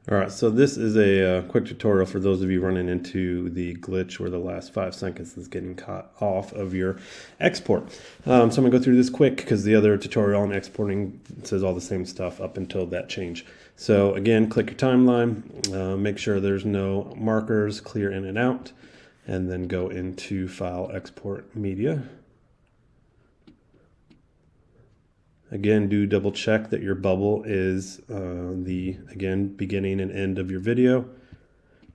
All right, so this is a quick tutorial for those of you running into the glitch where the last 5 seconds is getting cut off of your export. So I'm going to go through this quick because the other tutorial on exporting says all the same stuff up until that change. So again, click your timeline, make sure there's no markers, clear in and out, and then go into File, Export Media. Again, do double check that your bubble is again, beginning and end of your video.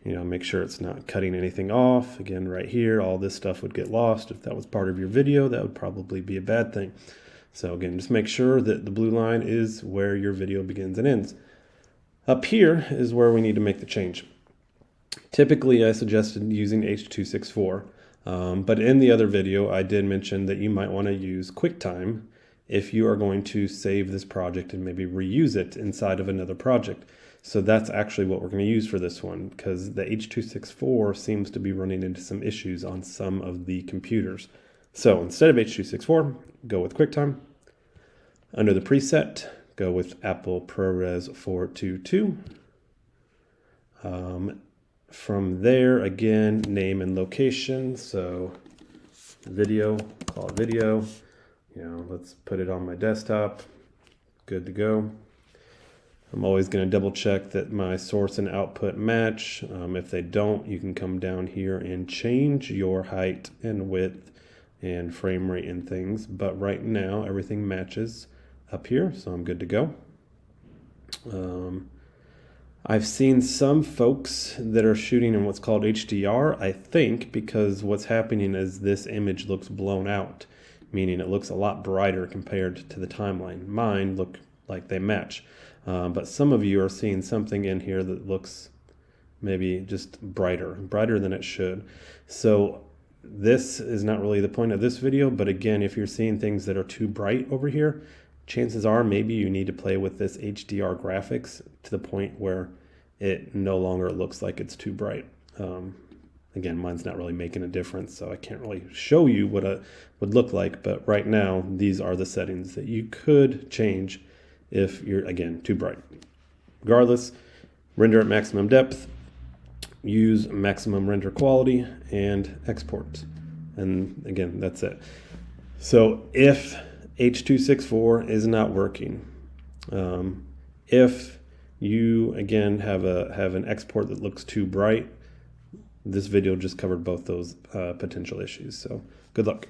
Make sure it's not cutting anything off. Again, right here, all this stuff would get lost. If that was part of your video, that would probably be a bad thing. So again, just make sure that the blue line is where your video begins and ends. Up here is where we need to make the change. Typically, I suggested using h.264, but in the other video, I did mention that you might want to use QuickTime if you are going to save this project and maybe reuse it inside of another project. So that's actually what we're going to use for this one, because the h.264 seems to be running into some issues on some of the computers. So instead of h.264, go with QuickTime. Under the preset, go with Apple ProRes 422. From there, again, name and location. So video, call it video. Let's put it on my desktop. Good to go. I'm always going to double check that my source and output match. If they don't, you can come down here and change your height and width and frame rate and things. But right now, everything matches up here, so I'm good to go. I've seen some folks that are shooting in what's called HDR, I think, because what's happening is this image looks blown out, meaning it looks a lot brighter compared to the timeline. Mine look like they match. But some of you are seeing something in here that looks maybe just brighter than it should. So this is not really the point of this video, but again, if you're seeing things that are too bright over here, chances are maybe you need to play with this HDR graphics to the point where it no longer looks like it's too bright. Again, mine's not really making a difference, so I can't really show you what it would look like, but right now, these are the settings that you could change if you're, again, too bright. Regardless, render at maximum depth, use maximum render quality, and export. And again, that's it. So if h.264 is not working, if you, again, have an export that looks too bright, this video just covered both those potential issues. So good luck.